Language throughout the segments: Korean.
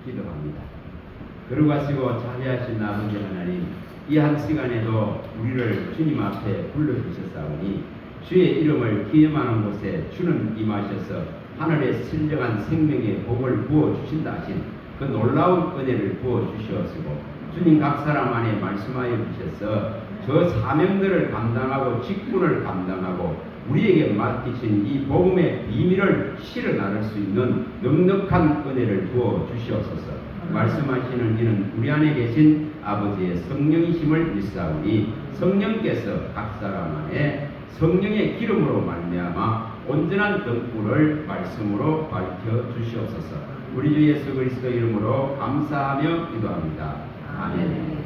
기도합니다. 거룩하시고 자비하신 아버지 하나님, 이 한 시간에도 우리를 주님 앞에 불러주셨사오니 주의 이름을 기념하는 곳에 주는 임하셔서 하늘의 신령한 생명의 복을 부어주신다 하신 그 놀라운 은혜를 부어주시옵시고, 주님 각 사람 안에 말씀하여 주셔서 저 사명들을 감당하고 직분을 감당하고 우리에게 맡기신 이 복음의 비밀을 실어 나눌 수 있는 넉넉한 은혜를 부어 주시옵소서. 말씀하시는 이는 우리 안에 계신 아버지의 성령이심을 믿사오니 성령께서 각 사람 안에 성령의 기름으로 말미암아 온전한 등불을 말씀으로 밝혀 주시옵소서. 우리 주 예수 그리스도 이름으로 감사하며 기도합니다. 아멘.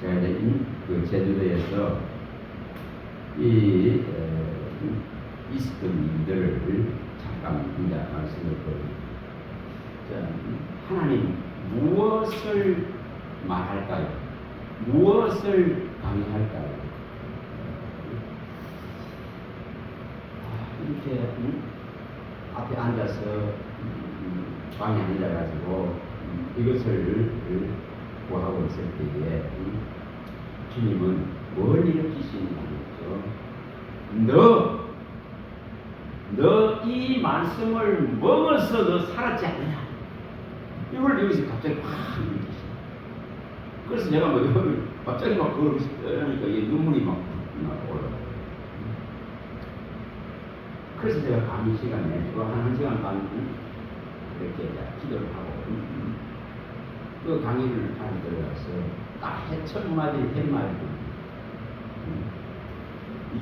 제가 이제 그 제주도에서 있었던 일들을 잠깐 이제 말씀을 드립니다. 하나님 무엇을 말할까요? 무엇을 강의할까요? 이렇게 앞에 앉아서 방에 앉아가지고 이것을 구하고 있을 때에 주님은 뭘 일으키시는가 하죠? 너 이 말씀을 먹어서 너 살았지 않느냐? 이걸 여기서 갑자기 확 일으키시네. 그래서 내가 갑자기 막 그러니까 눈물이 막 올라가요. 그래서 제가 강의 시간에 한 1시간 반 이렇게 기도를 하고 그 강의를 하러 들어가서 딱 해천마디 햇말이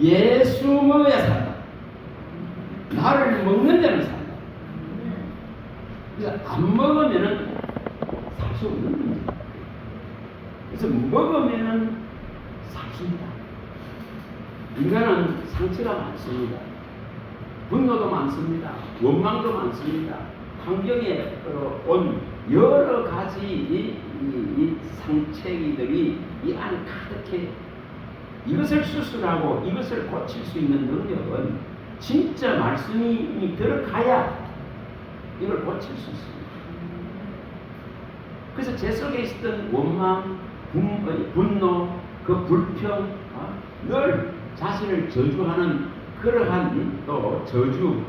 예수 먹어야 산다. 나를 먹는 데는 산다. 그래서 안 먹으면은 살 수 없는 문제다. 그래서 먹으면은 삽습니다. 인간은 상처가 많습니다. 분노도 많습니다. 원망도 많습니다. 환경에 온 여러 가지 이 상처들이 이 안에 가득해. 이것을 수술하고 이것을 고칠 수 있는 능력은 진짜 말씀이 들어가야 이걸 고칠 수 있습니다. 그래서 제 속에 있었던 원망, 분노, 그 불평, 늘 자신을 저주하는 그러한 또 저주,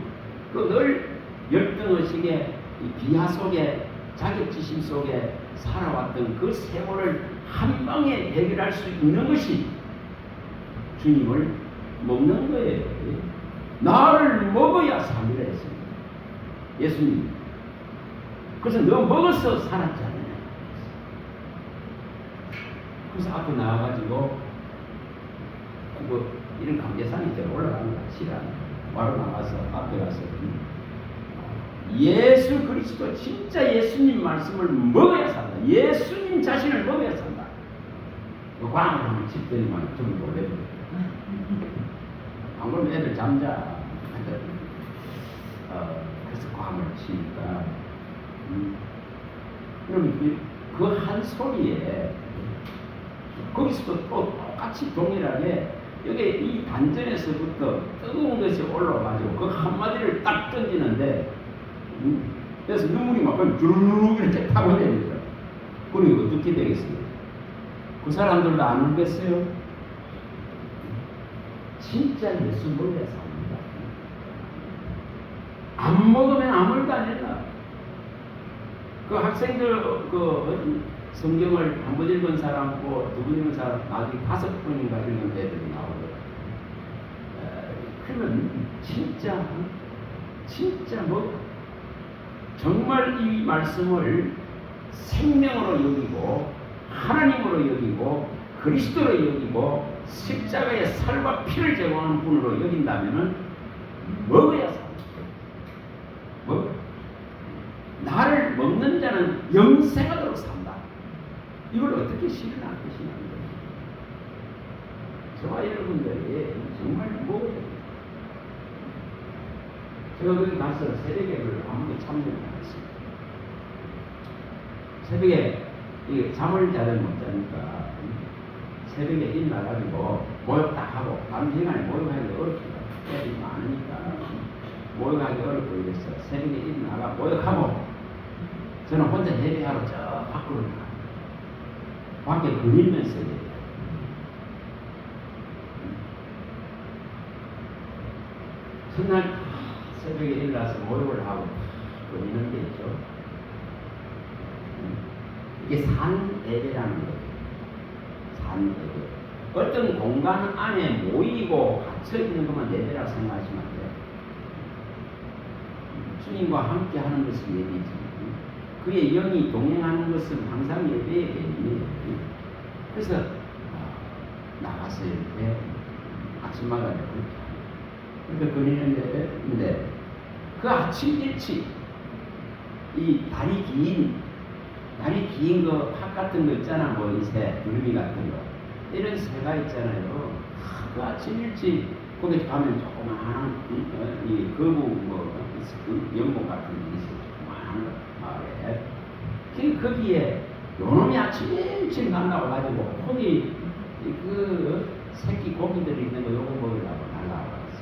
또 늘 열등의식의 비하 속에 자격지심 속에 살아왔던 그 세월을 한 방에 해결할 수 있는 것이 주님을 먹는 거예요. 나를 먹어야 살리라 했습니다. 예수님. 그래서 너 먹어서 살았잖아요. 그래서 앞에 나와가지고 이런 감계산이 이제 올라가는 거야. 시간 바로 나가서 앞에 가서 예수 그리스도 진짜 예수님 말씀을 먹어야 산다. 예수님 자신을 먹어야 산다. 광을 한번 칩더니만 좀 놀래요. 안 그러면 애들 잠자. 그래서 광을 치니까 그럼 그 한 소리에 거기서도 또 똑같이 동일하게 여기 이 단전에서부터 뜨거운 것이 올라와가지고 그 한마디를 딱 던지는데 그래서 눈물이 막 주르륵 이렇게 타고 내리더라고요. 그리고 어떻게 되겠습니까? 그 사람들도 안 울겠어요? 진짜 예수 먹어야 삽니다. 안 먹으면 아무 일도 안 된다. 그 학생들 성경을 한 번 읽은 사람, 두 번 읽은 사람, 나중에 5번인가 읽은 애들이 나오거든요. 그러면 진짜 정말 이 말씀을 생명으로 여기고 하나님으로 여기고 그리스도로 여기고 십자가의 살과 피를 제공하는 분으로 여긴다면은 먹어야 삽니다. 나를 먹는 자는 영생하도록 산다. 이걸 어떻게 실현할 것이냐. 저와 여러분들이 정말 먹어야 됩니다. 제가 거기 가서 새벽에를 아무리 참여를 하겠습니다. 새벽에 잠을 자를 못 자니까 새벽에 일나가지고 모욕 딱 하고 밤 시간에 모욕하기 어렵습니다. 애들이 많으니까 모욕하기 어렵고 이래서 새벽에 고역하고 저는 혼자 예배하러 저 밖으로 가. 밖에 그리면서 예배. 첫날 새벽에 일어나서 모욕을 하고 그리는 게 있죠. 이게 산 예배라는 거예요. 산 예배. 어떤 공간 안에 모이고 갇혀 있는 것만 예배라고 생각하시면 안 돼요. 주님과 함께 하는 것이 예배지. 그의 영이 동행하는 것은 항상 예배의 개념이에요. 그래서 나가서 이렇게 아침마다 그렇게 그러니까 그리는 예배인데 그 아침 일찍 이 다리 긴 거 팥 같은 거 있잖아. 뭐 이 새, 두루미 같은 거 이런 새가 있잖아요. 그 아침 일찍 거기 가면 조그마한 이 거부 뭐 연못 같은 게 있어. 조그마한 거 마을에. 거기에 요놈이 아침 일찍 날라와 가지고 거기 그 새끼 고기들이 있는 거 요거 먹으려고 날라와 갔어.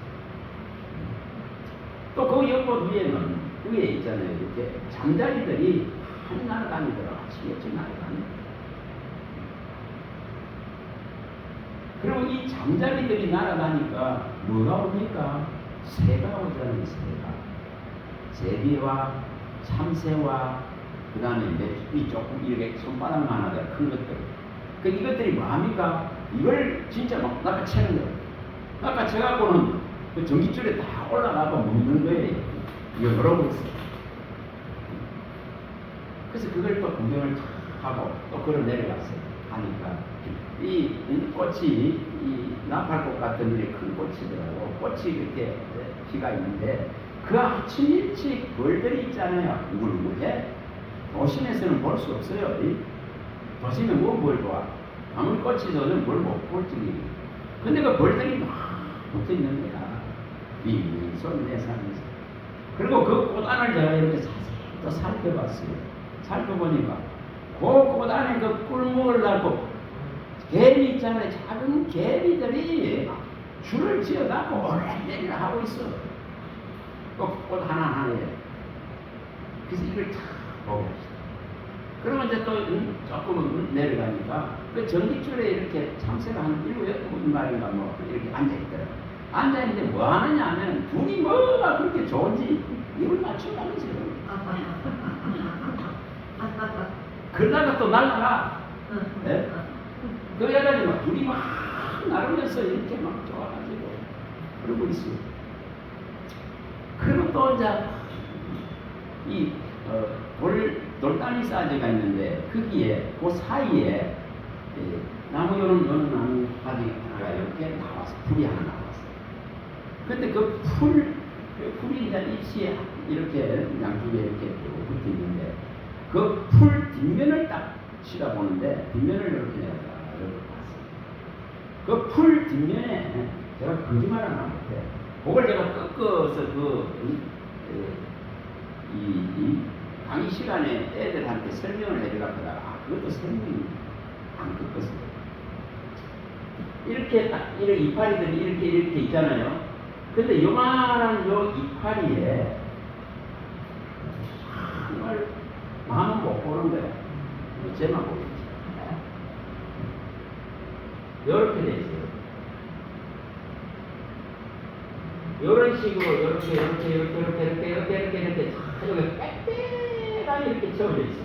또 그 연못 위에 있잖아요. 이렇게 잠자리들이 한 날아다니더라고. 아침 일찍 날아다니더라고. 그리고 이 잠자리들이 날아가니까 뭐가 옵니까? 새가 오잖아요. 새가. 제비와 참새와 그 다음에 메뚜기 조금 이렇게 손바닥만 하다 큰 것들. 그 이것들이 뭐합니까? 이걸 진짜 막 낚아채는 거예요. 낚아채갖고는 그 전깃줄에 다 올라가고 먹는 거예요. 이거 여러 번 있어요. 그래서 그걸 또 구경을 하고 또 걸어 내려갔어요. 하니까 이 꽃이 이 나팔꽃 같은 게 큰 꽃이더라고. 꽃이 이렇게 피가 있는데 그 아침 일찍 벌들이 있잖아요. 우글우글해. 도심에서는 볼 수 없어요. 도심에 뭐 벌 좋아? 아무리 꽃이 있어도 뭘 못 볼지. 근데 그 벌들이 막 붙어 있는 거야. 이 손내산에서. 그리고 그 꽃 안을 제가 이렇게 자세히 또 살펴봤어요. 살펴보니까 그 꽃 안에 그 꿀목을 달고 개미 있잖아요. 작은 개미들이 줄을 지어갖고 오래내리를 하고 있어. 꽃 하나하나에. 그래서 이걸 탁 보고 있어. 그러면 이제 또 조금 내려가니까 그 전깃줄에 이렇게 참새가 한 7-8마리가 뭐 이렇게 앉아있더라고요. 앉아있는데 뭐 하느냐 하면 둘이 뭐가 그렇게 좋은지 입을 맞춰가면서 그러다가 또 날아가. 네? 그래가지고 막 둘이 막 나르면서 이렇게 막 좋아가지고 그러고 있어요. 그리고 또 이제 이 돌담이 쌓여가 있는데 거기에 그 사이에 나무 요런 나무 가지 하나가 이렇게 나와서 풀이 하나 나왔어요. 근데 그 풀이 이제 잎이 이렇게 양쪽에 이렇게 붙어 있는데 그 풀 뒷면을 딱 쳐다보는데 뒷면을 이렇게 내가 봤어요. 그 풀 뒷면에 제가 거짓말을 안 못해. 그걸 제가 꺾어서 이 강의 시간에 애들한테 설명을 해주려다가 그것도 설명이 안 꺾었어요. 이렇게 딱 이런 이파리들이 이렇게 있잖아요. 근데 요만한 요 이파리에 정말 마음은 못 보는 거예요. 제만 보겠지. 이렇게 돼 있어요. 이런 식으로 이렇게 빽빽하게 이렇게 채워져 있어.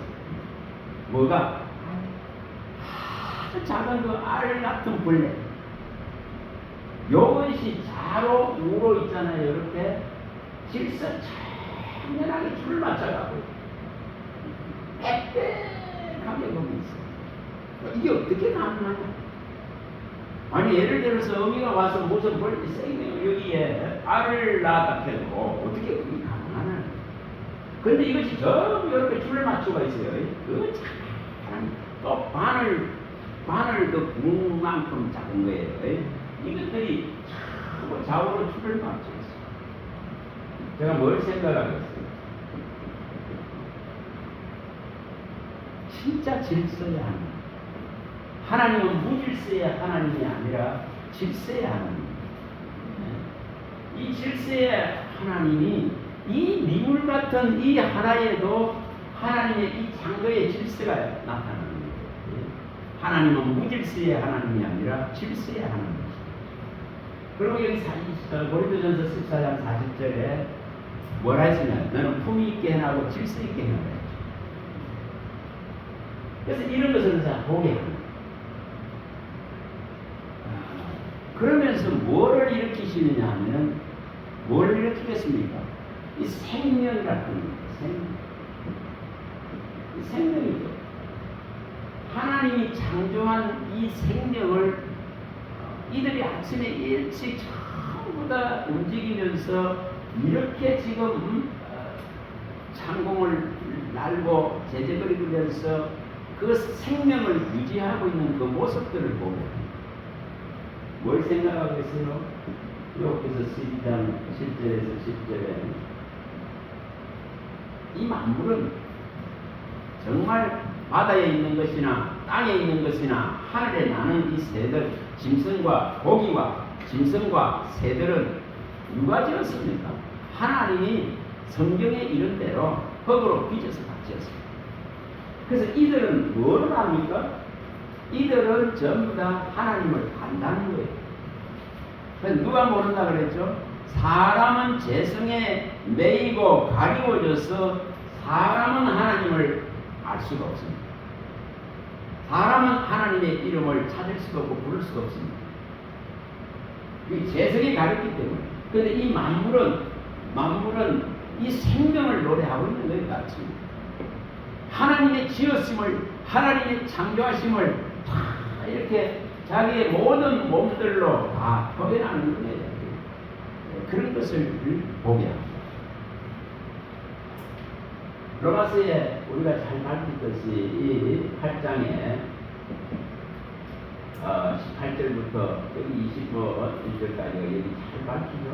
뭐가? 아주 작은 그 알 같은 벌레. 요것이 좌로 우로 있잖아요. 이렇게 질서 청연하게 줄 맞춰가고 빽빽하게 보고 있어. 이게 어떻게 가능하냐? 아니 예를 들어서 어미가 와서 무슨 벌레 생명 여기에 알을 낳았다 해도 어떻게 그게 가능하냐? 근데 이것이 전부 이렇게 줄을 맞추고 있어요. 그거 참, 또 바늘 그 구멍만큼 작은 거예요. 이것들이 전부 좌우로 줄을 맞추고 있어요. 제가 뭘 생각하겠어요? 진짜 질서야 하는 하나님은 무질서의 하나님이 아니라 질서의 하나님. 이 질서의 하나님이 이 미물 같은 이 하나에도 하나님의 이 창조의 질서가 나타나는 거예요. 하나님은 무질서의 하나님이 아니라 질서의 하나님이시죠. 그리고 여기 고린도전서 14장 40절에 뭐라 했으냐? 너는 품위 있게 해나고 질서 있게 해나라. 그래서 이런 것을 보게 합니다. 그러면서 뭐를 일으키시느냐 하면 뭐를 일으키겠습니까? 이 생명이라는 거예요. 생명이죠. 하나님이 창조한 이 생명을 이들이 아침에 일찍 전부 다 움직이면서 이렇게 지금 창공을 날고 제재거리면서 그 생명을 유지하고 있는 그 모습들을 보고 뭘 생각하고 있어요? 여기서 12장 7절에서 10절에 이 만물은 정말 바다에 있는 것이나 땅에 있는 것이나 하늘에 나는 이 새들, 짐승과 고기와 짐승과 새들은 누가 지었습니까? 하나님이 성경에 이른 대로 흙으로 빚어서 다 지었습니다. 그래서 이들은 뭘 합니까? 이들은 전부 다 하나님을 안다는 거예요. 그래서 누가 모른다 그랬죠? 사람은 재성에 매이고 가리워져서 사람은 하나님을 알 수가 없습니다. 사람은 하나님의 이름을 찾을 수가 없고 부를 수가 없습니다. 이 재성이 가렸기 때문에. 그런데 이 만물은 이 생명을 노래하고 있는 거예요. 같이. 하나님의 지었음을, 하나님의 창조하심을 다 이렇게 자기의 모든 몸들로 다 표현하는 거예요. 그런 것을 보게 합니다. 로마서에 우리가 잘 밝혔듯이 이 8장에 18절부터 여기 25절까지가 여기 잘 밝히죠.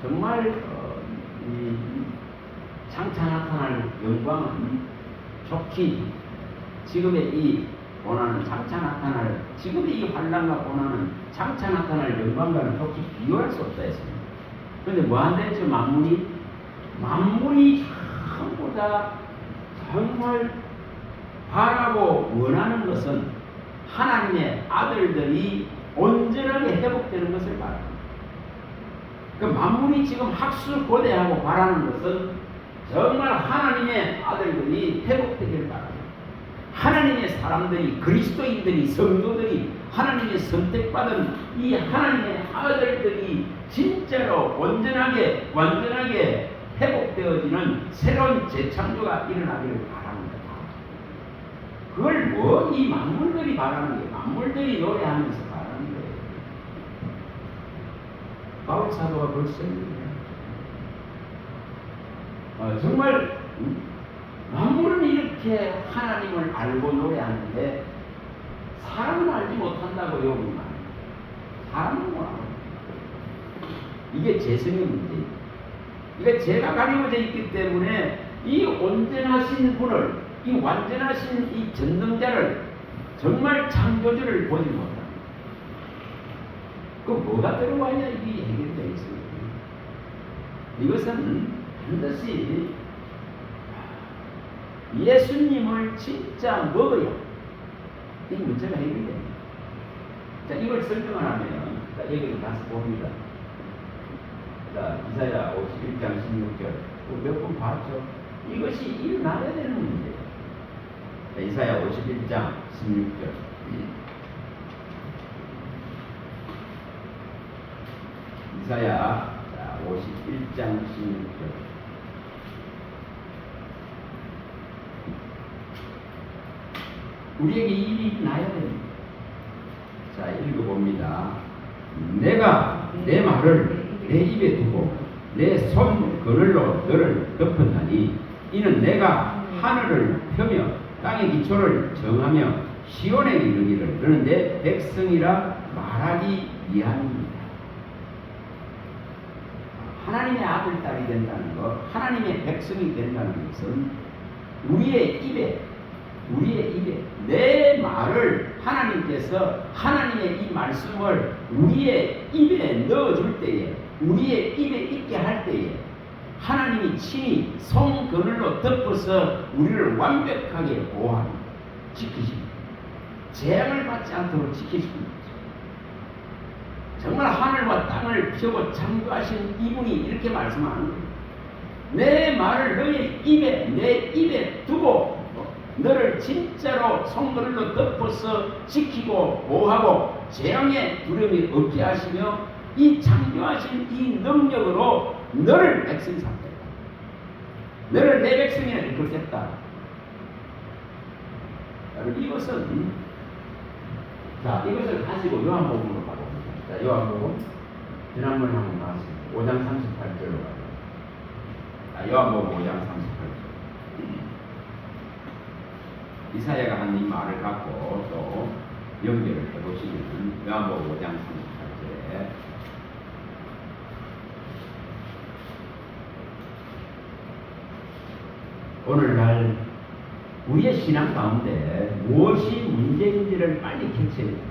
정말 이 장차 나타날 영광은 좋기 지금의 이 고난은 장차 나타날 지금의 이 환난과 고난은 장차 나타날 영광과는 좋게 비교할 수 없다 했습니다. 그런데 뭐한댔죠? 만물이 전부 다 정말 바라고 원하는 것은 하나님의 아들들이 온전하게 회복되는 것을 바랍니다. 그 만물이 지금 학술고대하고 바라는 것은 정말 하나님의 아들들이 회복되기를 바랍니다. 하나님의 사람들이, 그리스도인들이, 성도들이, 하나님의 선택받은 이 하나님의 아들들이 진짜로 온전하게, 완전하게 회복되어지는 새로운 재창조가 일어나기를 바랍니다. 그걸 이 만물들이 바라는 거예요. 만물들이 노래하면서 바라는 거예요. 바울 사도가 벌써 정말 만물은 이렇게 하나님을 알고 노래하는데 사람은 알지 못한다고 여기 말합니다. 사람은 뭐라고? 이게 재성의 문제예요. 그러니까 제가 가리워져 있기 때문에 이 온전하신 분을, 이 완전하신 이 전능자를, 정말 창조주를 보지 못합니다. 그 뭐가 들어와야 이게 해결되어 있습니다. 이것은 반드시 예수님을 진짜 먹어야 이 문제가 해결됩니다. 자, 이걸 설명을 하면, 자, 여기를 가서 봅니다. 자, 이사야 51장 16절. 몇 번 봤죠? 이것이 일어나야 되는 문제예요. 자, 이사야 51장 16절. 이사야 51장 16절. 우리에게 이 일이 나야 됩니다. 자, 읽어봅니다. 내가 내 말을 내 입에 두고 내 손 그늘로 너를 덮었나니 이는 내가 하늘을 펴며 땅의 기초를 정하며 시온에 이르기를 너는 내 백성이라 말하기 위함입니다. 하나님의 아들 딸이 된다는 것, 하나님의 백성이 된다는 것은 우리의 입에 내 말을 하나님께서 하나님의 이 말씀을 우리의 입에 넣어줄 때에, 우리의 입에 있게 할 때에 하나님이 친히 손그늘로 덮어서 우리를 완벽하게 보호합니다. 지키십니다. 재앙을 받지 않도록 지키십니다. 정말 하늘과 땅을 펴고 창조하신 이분이 이렇게 말씀하는 거예요. 내 말을 내 입에 두고 너를 진짜로 손그늘로 덮어서 지키고 보호하고 재앙의 두려움이 없게 하시며 이 창조하신 이 능력으로 너를 백성 삼겠다. 너를 내 백성이라 일컫겠다. 여러분 이것을 가지고 요한복음으로 가봅니다. 자, 요한복음 지난번에 한번 나왔습니다. 5장 38절로 가요. 요한복음 5장 38절. 이사야가 한 이 말을 갖고 또 연결을 해보시면 요한복음 5장 38절에 오늘날 우리의 신앙 가운데 무엇이 문제인지를 빨리 캐치해야 됩니다.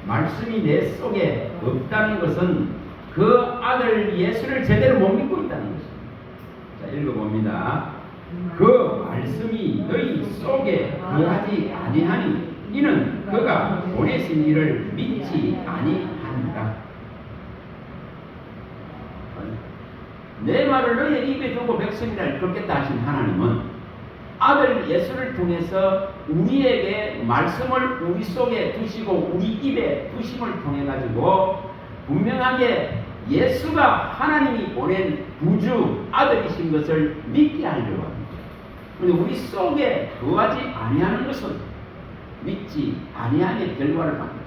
말씀이 내 속에 없다는 것은 그 아들 예수를 제대로 못 믿고 있다는 것입니다. 자, 읽어봅니다. 그 말씀이 너희 속에 거하지 아니하니 이는 그가 보내신 이를 믿지 아니하니라. 내 말을 너희 입에 두고 백성이라 일컫겠다 하신 하나님은 아들 예수를 통해서 우리에게 말씀을 우리 속에 두시고 우리 입에 두심을 통해 가지고 분명하게 예수가 하나님이 보낸 구주 아들이신 것을 믿게 하려고 합니다. 그런데 우리 속에 거하지 아니하는 것은 믿지 아니하는 결과를 받습니다.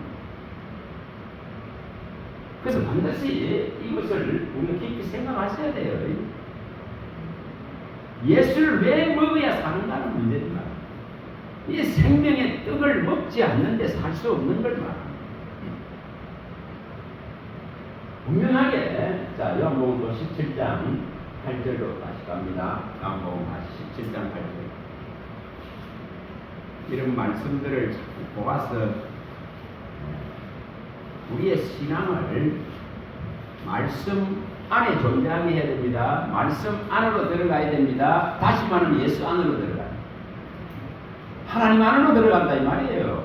그래서 반드시 이것을 우리가 깊이 생각하셔야 돼요. 예수를 왜 먹어야 사는가는 문제입니다. 이 생명의 떡을 먹지 않는데 살 수 없는 걸 말합니다. 분명하게 자 요한복음 17장 8절로 다시 갑니다. 요한복음 17장 8절. 이런 말씀들을 자꾸 보아서 우리의 신앙을 말씀 안에 존재하게 해야 됩니다. 말씀 안으로 들어가야 됩니다. 다시 말하면 예수 안으로 들어가야 됩니다. 하나님 안으로 들어간다 이 말이에요.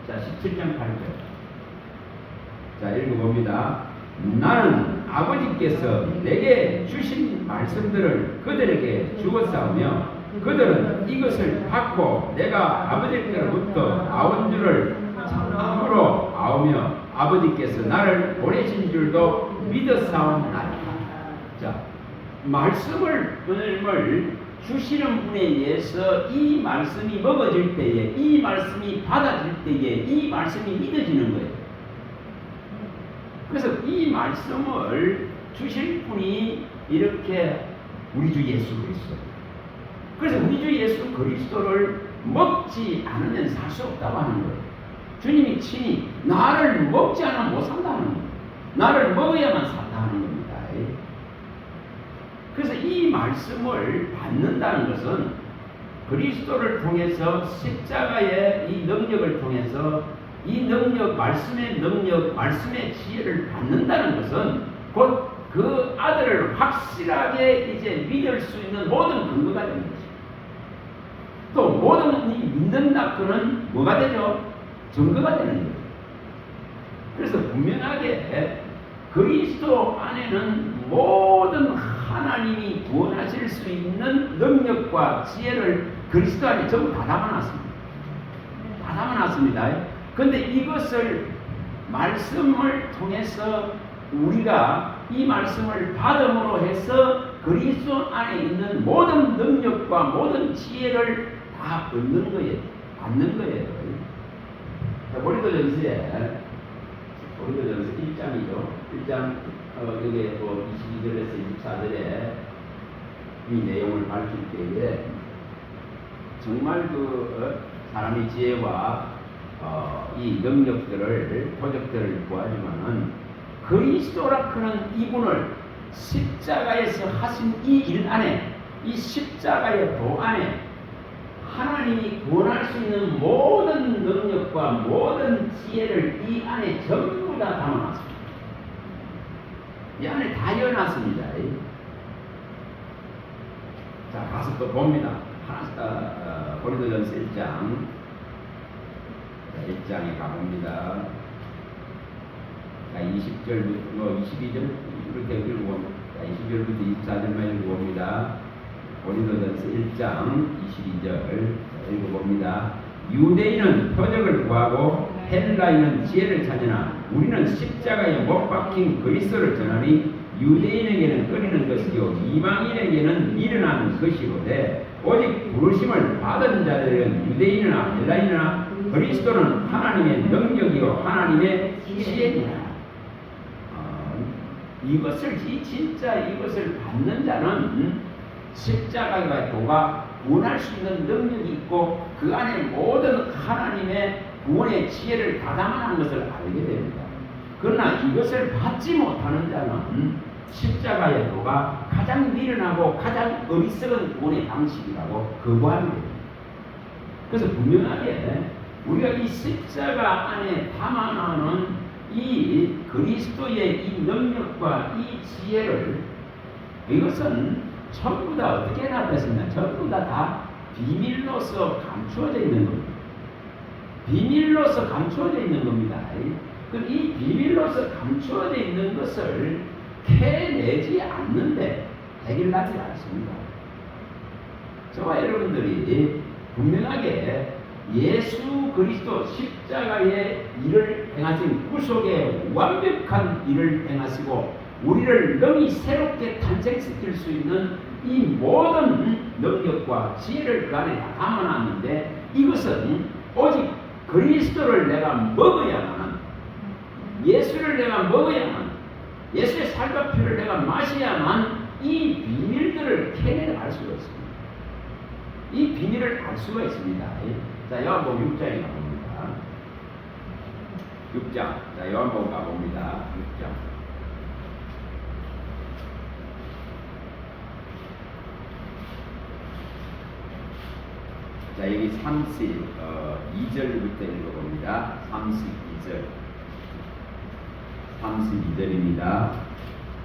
자 17장 8절. 자 읽어봅니다. 나는 아버지께서 내게 주신 말씀들을 그들에게 주었사오며 그들은 이것을 받고 내가 아버지께로부터 나온 줄을 참으로 아오며 아버지께서 나를 보내신 줄도 믿었사옵나이다. 자, 말씀을 주시는 분에 의해서 이 말씀이 먹어질 때에 이 말씀이 받아질 때에 이 말씀이 믿어지는 거예요. 그래서 이 말씀을 주실 분이 이렇게 우리 주 예수 그리스도. 그래서 우리 주 예수 그리스도를 먹지 않으면 살 수 없다고 하는 거예요. 주님이 친히 나를 먹지 않으면 못 산다는 거예요. 나를 먹어야만 산다는 겁니다. 그래서 이 말씀을 받는다는 것은 그리스도를 통해서 십자가의 이 능력을 통해서 이 능력, 말씀의 능력, 말씀의 지혜를 받는다는 것은 곧 그 아들을 확실하게 이제 믿을 수 있는 모든 근거가 되는 것입니다. 또 모든 이 믿는다 그는 뭐가 되죠? 증거가 되는 거예요. 그래서 분명하게 그리스도 안에는 모든 하나님이 구원하실 수 있는 능력과 지혜를 그리스도 안에 전부 다 담아놨습니다. 다 담아놨습니다. 그런데 이것을 말씀을 통해서 우리가 이 말씀을 받음으로 해서 그리스도 안에 있는 모든 능력과 모든 지혜를 다 얻는 거예요. 받는 거예요. 고린도전서에 고린도전서 1장이죠. 1장 여기 22절에서 24절에 이 내용을 밝힐 때에 정말 사람의 지혜와 이 능력들을 도적들을 구하지만은 그리스도라 크는 이분을 십자가에서 하신 이 일 안에 이 십자가의 도 안에 하나님이 구원할 수 있는 모든 능력과 모든 지혜를 이 안에 전부 다 담아놨습니다. 이 안에 다 이어놨습니다. 자, 가서 또 봅니다. 고린도전서 1장. 1장에 가봅니다. 자, 20절부터 22절 이렇게 읽어봅니다. 20절부터 24절만 읽어봅니다. 고린도전서 1장 22절 읽어봅니다. 유대인은 표적을 구하고 헬라인은 지혜를 찾으나 우리는 십자가에 못 박힌 그리스도를 전하니 유대인에게는 끊이는 것이요 이방인에게는 미련한 것이로되 오직 부르심을 받은 자들은 유대인이나 헬라인이나 그리스도는 하나님의 능력이요 하나님의 지혜니라. 진짜 이것을 받는 자는 십자가의 도가 구원할 수 있는 능력이 있고 그 안에 모든 하나님의 구원의 지혜를 가담하는 것을 알게 됩니다. 그러나 이것을 받지 못하는 자는 십자가의 도가 가장 미련하고 가장 어리석은 구원의 방식이라고 거부하게 됩니다. 그래서 분명하게 우리가 이 십자가 안에 담아놓은 이 그리스도의 이 능력과 이 지혜를 이것은 전부 다 어떻게 나타났습니까? 전부 다 비밀로서 감추어져 있는 겁니다. 비밀로서 감추어져 있는 겁니다. 그럼 이 비밀로서 감추어져 있는 것을 캐내지 않는데 해결나지 않습니다. 저와 여러분들이 분명하게 예수 그리스도 십자가의 일을 행하신 구속의 완벽한 일을 행하시고 우리를 능히 새롭게 탄생시킬 수 있는 이 모든 능력과 지혜를 그 안에 다 담아놨는데 이것은 오직 그리스도를 내가 먹어야만 예수를 내가 먹어야만 예수의 살과 피를 내가 마셔야만 이 비밀들을 캐내갈 수가 있습니다. 이 비밀을 알 수가 있습니다. 자, 요한복음 6장에 가봅니다. 6장. 자, 요한복음 가봅니다. 6장. 자, 여기 32절부터 읽어봅니다. 32절. 32절입니다.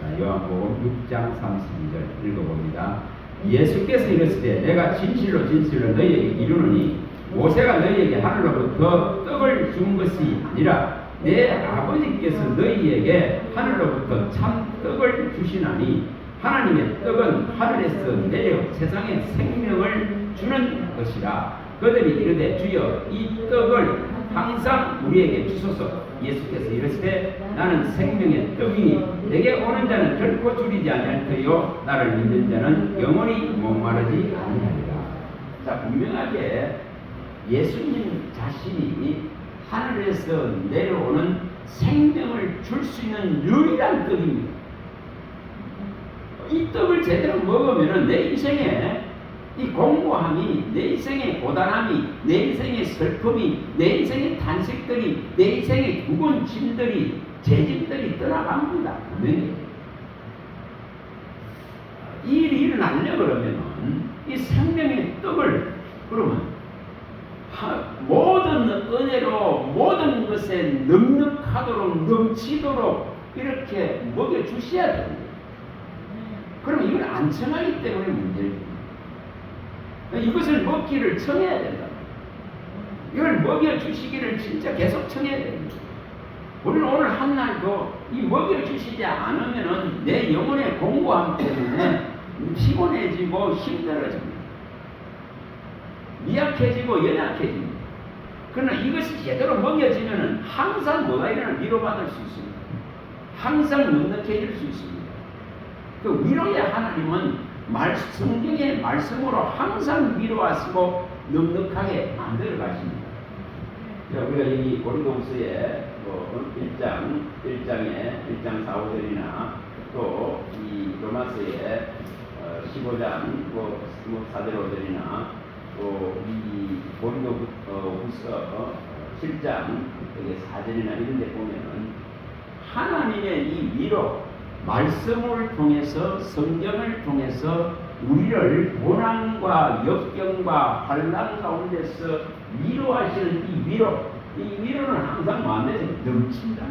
자, 요한복음 6장 32절 읽어봅니다. 예수께서 이르시되 내가 진실로 진실로 너희에게 이르노니 모세가 너희에게 하늘로부터 떡을 준 것이 아니라 내 아버지께서 너희에게 하늘로부터 참 떡을 주시나니 하나님의 떡은 하늘에서 내려 세상에 생명을 주는 것이라. 그들이 이르되 주여 이 떡을 항상 우리에게 주소서. 예수께서 이르시되 나는 생명의 떡이니 내게 오는 자는 결코 줄이지 아니할 터요 나를 믿는 자는 영원히 목마르지 아니하리라. 자, 분명하게 예수님 자신이 하늘에서 내려오는 생명을 줄 수 있는 유일한 떡입니다. 이 떡을 제대로 먹으면 내 인생에 이 공고함이, 내 인생의 고단함이, 내 인생의 슬픔이, 내 인생의 탄식들이, 내 인생의 묵은 짐들이, 죄짐들이 떠나갑니다. 분명히. 이 일이 일어나려 그러면 이 생명의 떡을 그러면 모든 은혜로 모든 것에 넉넉하도록 넘치도록 이렇게 먹여주셔야 됩니다. 그러면 이걸 안 청하기 때문에 문제입니다. 이것을 먹기를 청해야 된다. 이걸 먹여주시기를 진짜 계속 청해야 됩니다. 우리는 오늘 한날도 이 먹여주시지 않으면 내 영혼의 공고함 때문에 피곤해지고 힘들어집니다. 미약해지고 연약해집니다. 그러나 이것이 제대로 먹여지면 항상 뭐가 일어나 위로받을 수 있습니다. 항상 넉넉해질 수 있습니다. 그 위로의 하나님은 성경의 말씀으로 항상 위로하시고 넉넉하게 만들어 가십니다. 우리가 여기 고린도후서에 1장 4, 5절이나 또 이 로마서에 15장 4절 5절이나 또 이 고린도후서 7장 4절이나 이런 데 보면은 하나님의 이 위로 말씀을 통해서 성경을 통해서 우리를 고난과 역경과 환난 가운데서 위로하시는 이 위로는 항상 마음에 넘친다.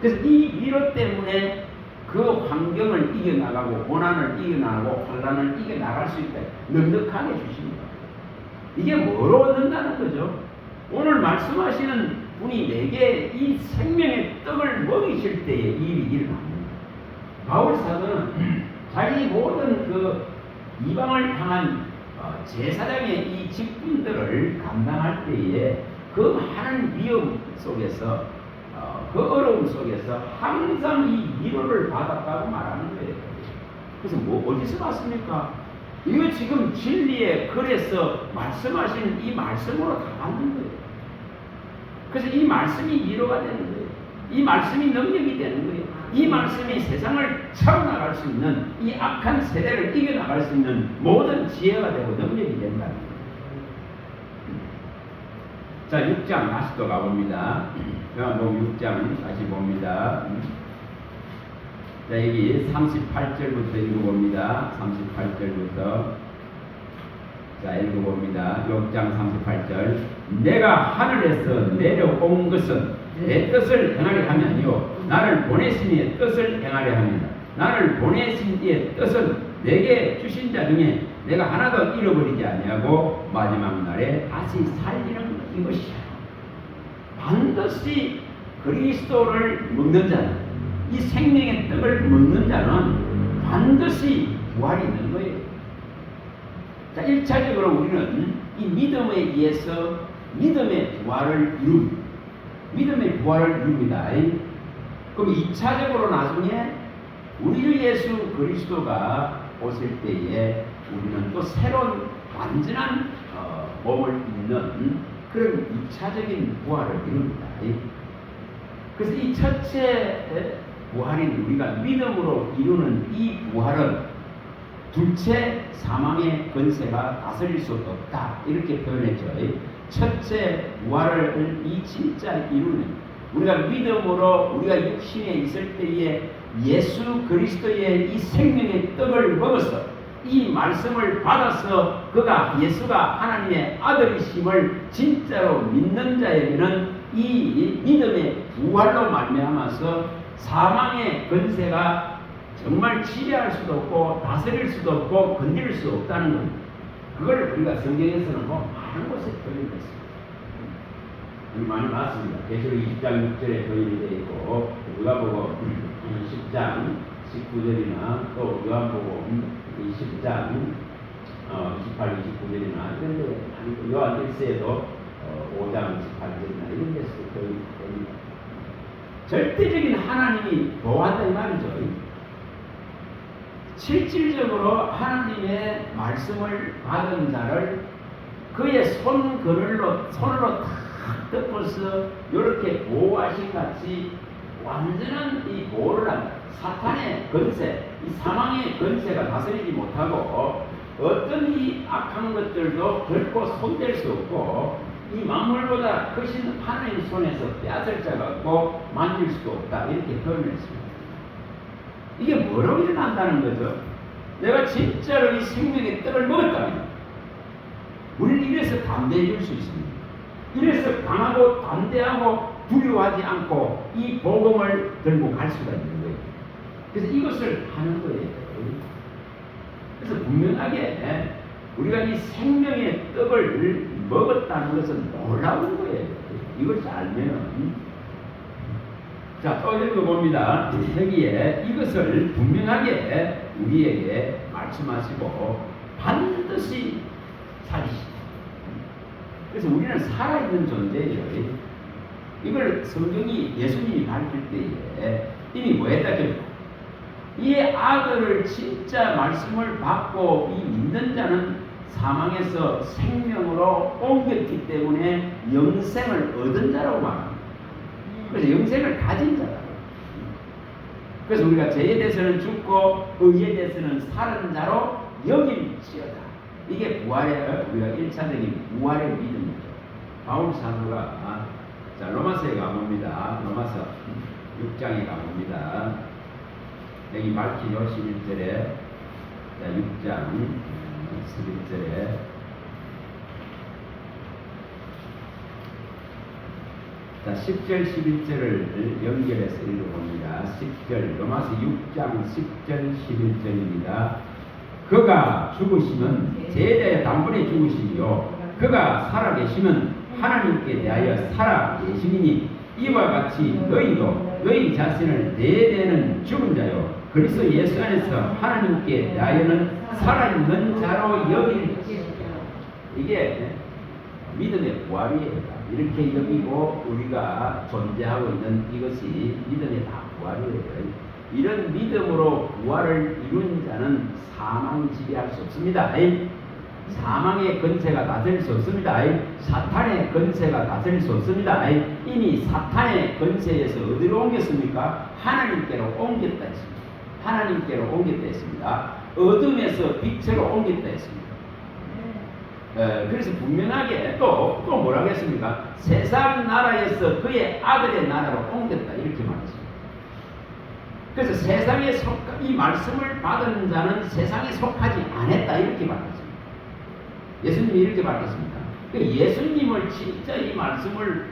그래서 이 위로 때문에 그 환경을 이겨나가고 고난을 이겨나가고 환난을 이겨나갈 수 있다. 넉넉하게 주십니다. 이게 뭐로 얻는다는 거죠? 오늘 말씀하시는 분이 내게 이 생명의 떡을 먹이실 때에 이 일이 일어납니다. 바울 사도는 자기 모든 그 이방을 향한 제사장의 이 직분들을 감당할 때에 그 많은 위험 속에서 그 어려움 속에서 항상 이 위로를 받았다고 말하는 거예요. 그래서 어디서 봤습니까? 이거 지금 진리의 글에서 말씀하신 이 말씀으로 다 받는 거예요. 그래서 이 말씀이 위로가 되는 거예요. 이 말씀이 능력이 되는 거예요. 이 말씀이 세상을 차고나갈 수 있는 이 악한 세대를 이겨나갈 수 있는 모든 지혜가 되고 능력이 된다는 거예요. 자, 6장 다시 또 가봅니다. 요한복음 6장 다시 봅니다. 자, 여기 38절부터 읽어봅니다. 38절부터. 자, 읽어봅니다. 6장 38절. 내가 하늘에서 내려온 것은 내 뜻을 행하려 함이요 나를 보내신 이의 뜻을 행하려 함이라. 나를 보내신 이의 뜻은 내게 주신 자 중에 내가 하나도 잃어버리지 아니하고 마지막 날에 다시 살리는 이것이야. 반드시 그리스도를 먹는 자는, 이 생명의 떡을 먹는 자는 반드시 부활이 있는 거예요. 자, 1차적으로 우리는 이 믿음에 의해서 믿음의 부활을 이룹니다. 그럼 2차적으로 나중에 우리 주 예수 그리스도가 오실 때에 우리는 또 새로운 완전한 몸을 입는 그런 2차적인 부활을 이룹니다. 그래서 이 첫째 부활인 우리가 믿음으로 이루는 이 부활은 둘째 사망의 권세가 다스릴 수 없다, 이렇게 표현했죠. 첫째 부활을 이 진짜 이루는, 우리가 믿음으로 우리가 육신에 있을 때에 예수 그리스도의 이 생명의 떡을 먹어서 이 말씀을 받아서 예수가 하나님의 아들이심을 진짜로 믿는 자에게는 이 믿음의 부활로 말미암아서 사망의 권세가 정말 지배할 수도 없고 다스릴 수도 없고 건드릴 수 없다는 겁니다. 그걸 우리가 성경에서는 많은 곳에 표현했습니다. 많이 봤습니다. 계시록 20장 6절에 표현이 되어 있고, 누가복음 10장 19절이나 또 요한복음 20장 28, 29절이나 이런 데, 아니 요한 1세에도 5장 18절이나 이런 데서 표현이 됩니다. 절대적인 하나님이 보호한다 이 말이죠. 실질적으로 하나님의 말씀을 받은 자를 그의 손으로 탁 덮어서 이렇게 보호하신 같이 완전한 이 보호를 한다. 사탄의 권세, 이 사망의 권세가 다스리지 못하고 어떤 이 악한 것들도 결코 손댈 수 없고 이 만물보다 크신 하나님 손에서 빼앗을 자가 없고 만질 수도 없다, 이렇게 표현을 했습니다. 이게 뭐로 일어난다는 거죠? 내가 진짜로 이 생명의 떡을 먹었다면 우리는 이래서 담대해 줄 수 있습니다. 이래서 강하고 담대하고 두려워하지 않고 이 복음을 들고 갈 수가 있는 거예요. 그래서 이것을 하는 거예요. 그래서 분명하게 우리가 이 생명의 떡을 먹었다는 것은 놀라운 거예요. 이것을 알면. 자, 또 읽어봅니다. 여기에 이것을 분명하게 우리에게 말씀하시고 반드시 살리시다. 그래서 우리는 살아있는 존재예요. 이걸 성경이 예수님이 밝힐 때에 이미 뭐 했다 결국 이 아들을 진짜 말씀을 받고 이 믿는 자는 사망에서 생명으로 옮겼기 때문에 영생을 얻은 자라고 말합니다. 그래서 영생을 가진 자다. 그래서 우리가 죄에 대해서는 죽고 의에 대해서는 사는 자로 여길지어다. 이게 부활의, 우리가 1차적인 부활의 믿음이죠. 바울 사도가 자, 로마서에 가봅니다. 로마서 6장에 가봅니다. 여기 말키죠. 11절에, 자, 6장 11절에 자, 10절, 11절을 연결해서 읽어봅니다. 10절, 로마서 6장 10절, 11절입니다. 그가 죽으시면 제대에 단번에 죽으시며 그가 살아계시면 하나님께 대하여 살아계시니 이와 같이 너희도 너희 자신을 대대는 죽은 자요 그리스도 예수 안에서 하나님께 대하여는 살아있는 자로 여길지. 이게 믿음의 부활이에요. 이렇게 여기고 우리가 존재하고 있는 이것이 믿음의 다 부활이에요. 이런 믿음으로 부활을 이룬 자는 사망 지배할 수 없습니다. 사망의 권세가 다스릴 수 없습니다. 사탄의 권세가 다스릴 수 없습니다. 이미 사탄의 권세에서 어디로 옮겼습니까? 하나님께로 옮겼다 했습니다. 하나님께로 옮겼다 했습니다. 어둠에서 빛으로 옮겼다 했습니다. 그래서 분명하게 또 뭐라고 했습니까? 세상 나라에서 그의 아들의 나라로 옮겼다 이렇게 말했습니다. 그래서 세상에 이 말씀을 받은 자는 세상에 속하지 않았다 이렇게 말했습니다. 예수님이 이렇게 말했습니다. 예수님을 진짜 이 말씀을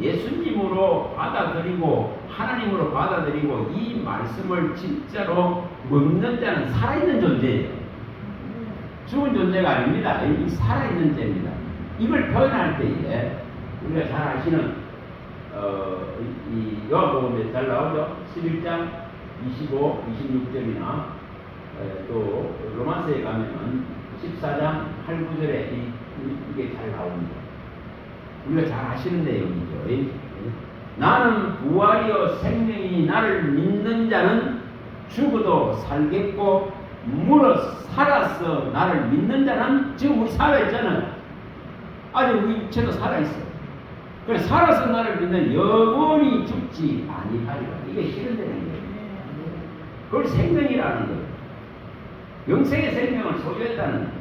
예수님으로 받아들이고 하나님으로 받아들이고 이 말씀을 진짜로 먹는 자는 살아있는 존재예요. 죽은 존재가 아닙니다. 이 살아있는 죄입니다. 이걸 표현할 때에 우리가 잘 아시는 이 요한복음에 잘 나오죠. 11장 25, 26절이나 또 로마서에 가면은 14장 8, 9절에 이게 잘 나옵니다. 우리가 잘 아시는 내용이죠. 나는 부활이요 생명이니 나를 믿는 자는 죽어도 살겠고 물어 살아서 나를 믿는 자는 지금 우리 살아있잖아요. 아직 우리 육체도 살아있어요. 그래서 살아서 나를 믿는 영원히 죽지 아니하리라. 이게 실현되는 거예요. 그걸 생명이라는 거예요. 영생의 생명을 소유했다는 거예요.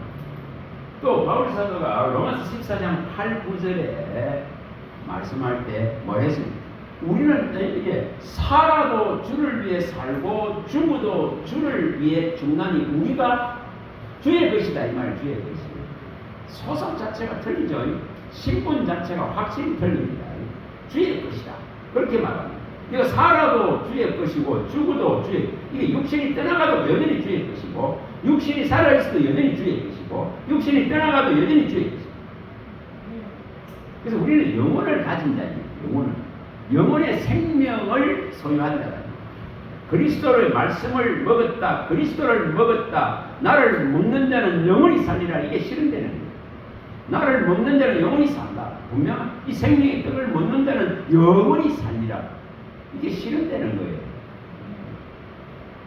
또 바울 사도가 로마서 14장 8, 9절에 말씀할 때 뭐 했습니까? 우리는 이게 살아도 주를 위해 살고 죽어도 주를 위해 죽나니 우리가 주의 것이다 이 말. 주의 것이다. 소속 자체가 틀리죠. 신분 자체가 확실히 틀립니다. 주의 것이다 그렇게 말합니다. 이거 살아도 주의 것이고 죽어도 주의, 이게 육신이 떠나가도 여전히 주의 것이고 육신이 살아있어도 여전히 주의 것이고 육신이 떠나가도 여전히 주의 것이고. 그래서 우리는 영혼을 가진 자입니다. 영혼의 생명을 소유한 자다. 그리스도의 말씀을 먹었다. 그리스도를 먹었다. 나를 먹는 자는 영원히 살리라. 이게 실현되는 거예요. 나를 먹는 자는 영원히 산다. 분명 이 생명의 떡을 먹는 자는 영원히 살리라. 이게 실현되는 거예요.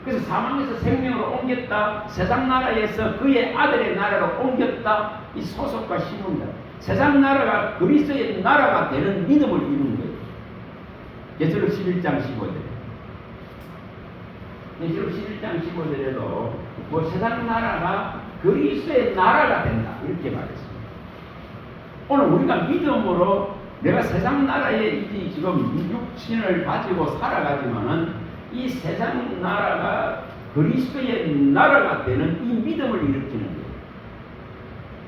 그래서 사망에서 생명으로 옮겼다. 세상 나라에서 그의 아들의 나라로 옮겼다. 이 소속과 신분다. 세상 나라가 그리스도의 나라가 되는 믿음을 이루는 거예요. 계시록 11장 15절에 계시록 11장 15절에도 뭐 세상 나라가 그리스도의 나라가 된다 이렇게 말했습니다. 오늘 우리가 믿음으로 내가 세상 나라에 이제 지금 육신을 가지고 살아가지만은 이 세상 나라가 그리스도의 나라가 되는 이 믿음을 일으키는 거예요.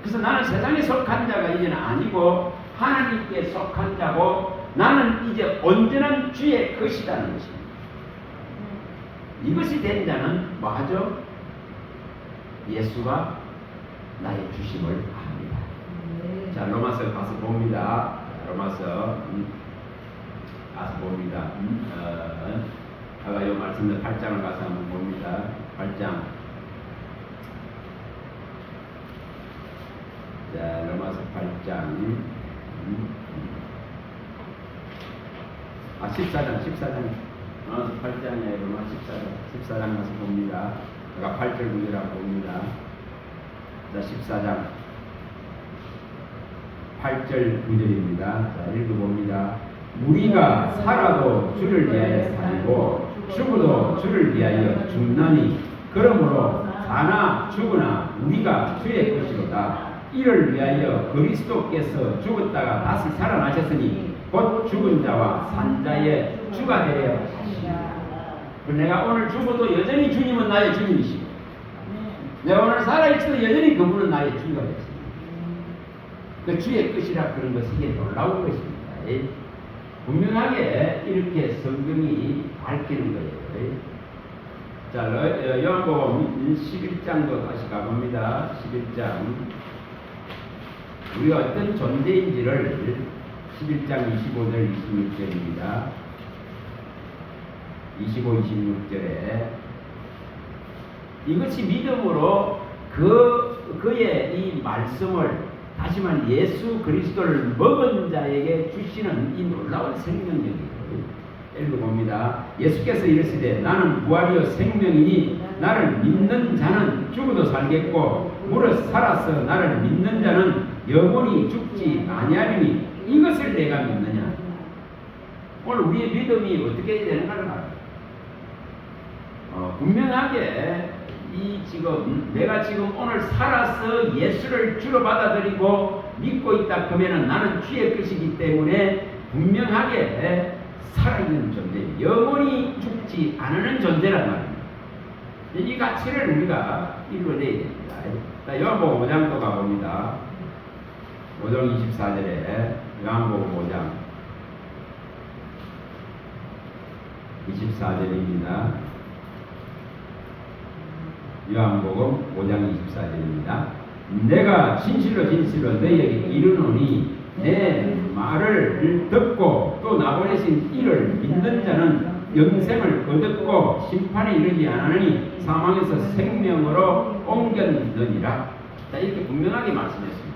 그래서 나는 세상에 속한 자가 이제는 아니고 하나님께 속한 자고 나는 이제 온전한 주의 것이라는 것입니다. 이것이 된 자는 뭐 하죠? 예수가 나의 주심을 압니다. 자, 로마서 가서 봅니다. 로마서 가서 봅니다. 아까 요 말씀을 8장을 가서 한번 봅니다. 8장. 자, 로마서 8장. 14장. 8장에 로마 14장 가서 봅니다. 아까 8절 9절하고 봅니다. 자, 14장 8절 9절입니다. 자, 읽어봅니다. 우리가 살아도 주를 위하여 살고 죽어도 주를 위하여 죽나니 그러므로 사나 죽으나 우리가 주의 것이로다. 이를 위하여 그리스도께서 죽었다가 다시 살아나셨으니 곧 죽은 자와 산 자의 주가 되려 하시니라. 내가 오늘 죽어도 여전히 주님은 나의 주님이시고 내가 오늘 살아있어도 여전히 그분은 나의 주가 되십니다. 그 주의 것이라 그런 것이 이게 놀라운 것입니다. 분명하게 이렇게 성경이 밝히는 거예요. 자, 요한복음 11장도 다시 가봅니다. 11장. 우리가 어떤 존재인지를 11장 25절 26절입니다. 25, 26절에 이것이 믿음으로 그의 이 말씀을 다시 말해 예수 그리스도를 먹은 자에게 주시는 이 놀라운 생명력이에요. 읽어봅니다. 예수께서 이르시되 나는 부활이요 생명이니 나를 믿는 자는 죽어도 살겠고 무릇 살아서 나를 믿는 자는 영원히 죽지 아니하리니 이것을 내가 믿느냐. 오늘 우리의 믿음이 어떻게 되는가를 알아요. 분명하게 내가 지금 오늘 살아서 예수를 주로 받아들이고 믿고 있다 그러면은 나는 주의 것이기 때문에 분명하게 살아있는 존재, 영원히 죽지 않는 존재란 말입니다. 이 가치를 우리가 이루어내야 됩니다. 자, 요한복음 5장 또 가봅니다. 5장 24절에 요한복음 5장 24절입니다. 요한복음 5장 24절입니다. 내가 진실로 진실로 너희에게 이르노니 내 말을 듣고 또 나보내신 이를 믿는 자는 영생을 얻었고 심판에 이르지 않으니 사망에서 생명으로 옮겼느니라. 자, 이렇게 분명하게 말씀했습니다.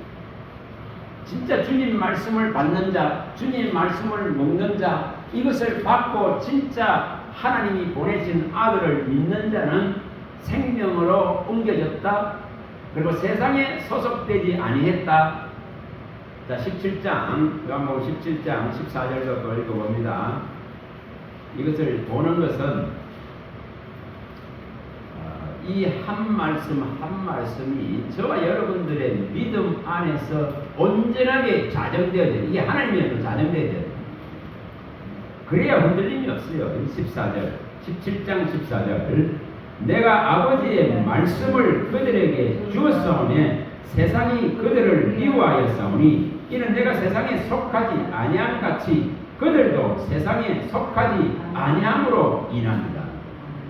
진짜 주님 말씀을 받는 자, 주님 말씀을 먹는 자, 이것을 받고 진짜 하나님이 보내신 아들을 믿는 자는 생명으로 옮겨졌다. 그리고 세상에 소속되지 아니했다. 자, 17장, 요한복음 17장 14절도 또 읽어봅니다. 이것을 보는 것은 이 한 말씀 한 말씀이 저와 여러분들의 믿음 안에서 온전하게 자정되어야 돼요. 이게 하나님의 자정되어야 돼요. 그래야 흔들림이 없어요. 14절, 17장 14절. 내가 아버지의 말씀을 그들에게 주었사오니 세상이 그들을 미워하였사오니 이는 내가 세상에 속하지 아니함 같이 그들도 세상에 속하지 아니함으로 인합니다.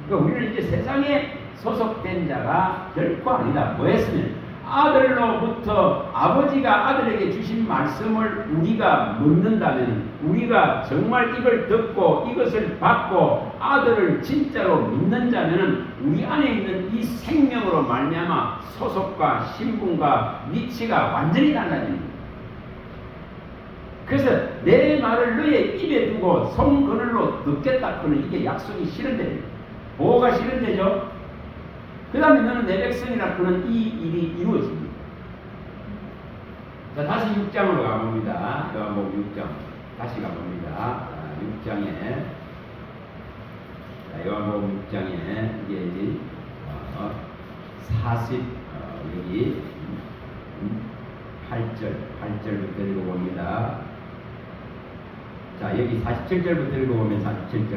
그러니까 우리는 이제 세상에 소속된 자가 결코 아니다. 뭐했으면 아들로부터 아버지가 아들에게 주신 말씀을 우리가 묻는다면, 우리가 정말 이걸 듣고 이것을 받고 아들을 진짜로 믿는 자면은 우리 안에 있는 이 생명으로 말미암아 소속과 신분과 위치가 완전히 달라지는 거예요. 그래서 내 말을 너의 입에 두고 손그늘로 듣겠다 그는 이게 약속이 실현됩니다. 뭐가 실현되죠? 그 다음에 너는 내 백성이라 그는 이 일이 이루어집니다. 자, 다시 6장으로 가봅니다. 요한복음 6장 다시 가봅니다. 6장에 요한복음 6장에 이게 여기 8절부터 읽어봅니다. 자, 여기 47절부터 읽어보면 47절.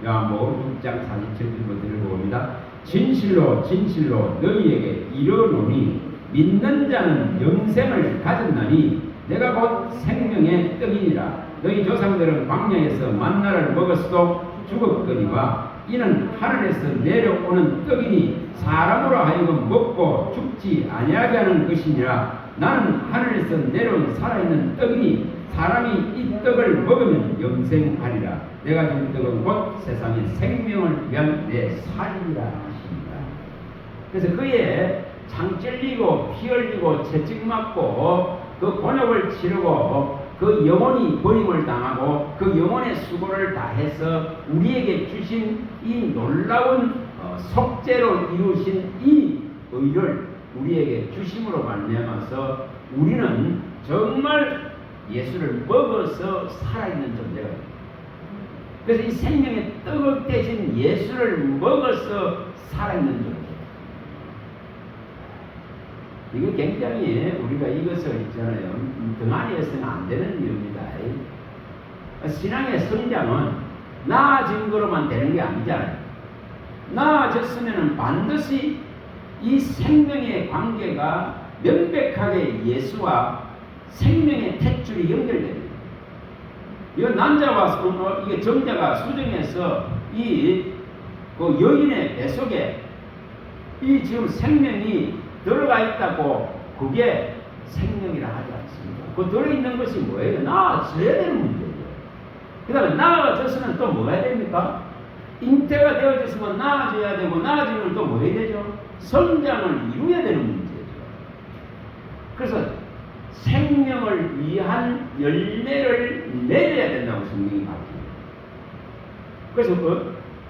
요한복음 6장 47절부터 읽어봅니다. 진실로 진실로 너희에게 이르노니 믿는 자는 영생을 가졌나니 내가 곧 생명의 떡이니라. 너희 조상들은 광야에서 만나를 먹었어도 죽었거니와 이는 하늘에서 내려오는 떡이니 사람으로 하여금 먹고 죽지 아니하게 하는 것이니라. 나는 하늘에서 내려온 살아있는 떡이니 사람이 이 떡을 먹으면 영생하리라. 내가 준 떡은 곧 세상의 생명을 위한 내 살이라 하십니다. 그래서 그의 장 찔리고 피 흘리고 채찍 맞고 그 곤욕을 치르고 그 영혼이 버림을 당하고 그 영혼의 수고를 다해서 우리에게 주신 이 놀라운 속죄로 이루신 이 의를 우리에게 주심으로 말미암아서 우리는 정말 예수를 먹어서 살아있는 존재가 됩니다. 그래서 이 생명의 떡 대신 예수를 먹어서 살아있는 존재. 이거 굉장히 우리가 이것을 있잖아요. 등한히해서는 안 되는 이유입니다. 신앙의 성장은 나아진 거로만 되는 게 아니잖아요. 나아졌으면 반드시 이 생명의 관계가 명백하게 예수와 생명의 탯줄이 연결됩니다. 이거 난자와 이게 정자가 수정해서 그 여인의 뱃속에 이 지금 생명이 들어가 있다고 그게 생명이라 하지 않습니다. 그 들어있는 것이 뭐예요? 나아져야 되는 문제예요. 그 다음에 나아져서는 또 뭐 해야 됩니까? 잉태가 되어졌으면 나아져야 되고 나아지면 또 뭐 해야 되죠? 성장을 이루어야 되는 문제죠. 그래서 생명을 위한 열매를 맺어야 된다고 성경이 말합니다. 그래서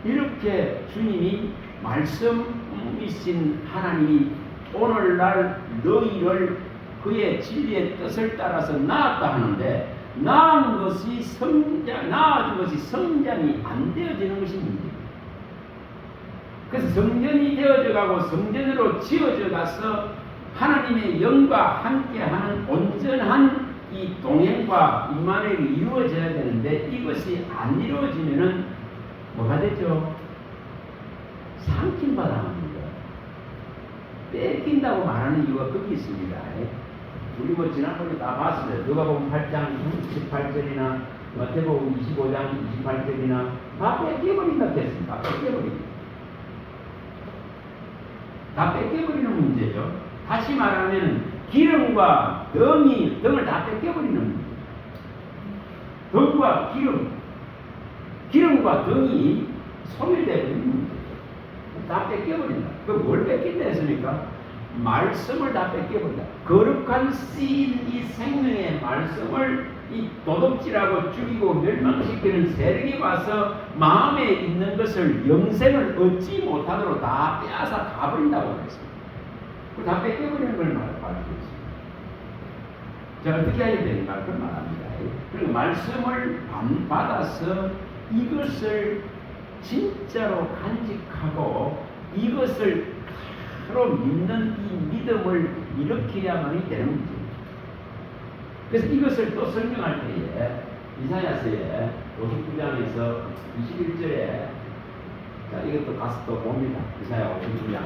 이렇게 주님이 말씀이신 하나님이 오늘날 너희를 그의 진리의 뜻을 따라서 낳았다 하는데 나아진 것이 성장이 안 되어지는 것이 문제입니다. 그래서 성전이 되어져 가고 성전으로 지어져 가서 하나님의 영과 함께하는 온전한 이 동행과 임마누엘이 이루어져야 되는데 이것이 안 이루어지면은 뭐가 되죠? 삼킨바다 합니다. 뺏긴다고 말하는 이유가 거기 있습니다. 우리 뭐 지난번에 다 봤어요. 누가 보면 8장 18절이나 마태복음 25장 28절이나 다 뺏겨버린다 했습니다. 다 뺏겨버리는 문제죠. 다시 말하면 기름과 등을 다 뺏겨버리는 문제죠. 등과 기름과 등이 소멸되어버리는 문제죠. 다 뺏겨버린다. 그 뭘 뺏긴다 했습니까? 말씀을 다 뺏겨버린다. 거룩한 씨인 이 생명의 말씀을 이 도둑질하고 죽이고 멸망시키는 세력이 와서 마음에 있는 것을 영생을 얻지 못하도록 다 빼앗아 가버린다고 그랬습니다. 다 뺏겨버리는 걸 말하고 있습니다. 자, 어떻게 해야 되는가? 그걸 말합니다. 그리고 말씀을 받아서 이것을 진짜로 간직하고 이것을 바로 믿는 이 믿음을 일으켜야만이 되는 문제입니다. 그래서 이것을 또 설명할 때에 이사야서의 59장에서 21절에 자, 이것도 가서 또 봅니다. 이사야 59장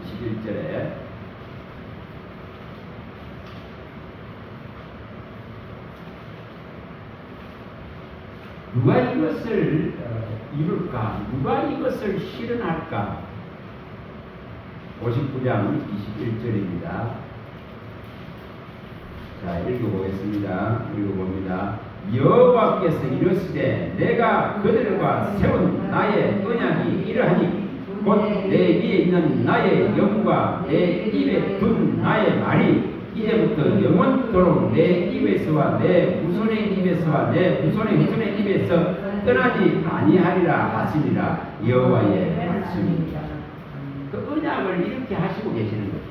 21절에 누가 이것을 이룰까? 누가 이것을 실현할까? 59장 21절입니다. 자, 읽어보겠습니다. 읽어봅니다. 여호와께서 이르시되 내가 그들과 세운 나의 언약이 이러하니 곧 내 위에 있는 나의 영과 내 입에 둔 나의 말이 이제부터 영원토록 내 입에서와 내 후손의 입에서와 내 후손의 후손의 입에서 떠나지 아니하리라 하시니라. 여호와의 말씀입니다. 그 언약을 이렇게 하시고 계시는 거죠.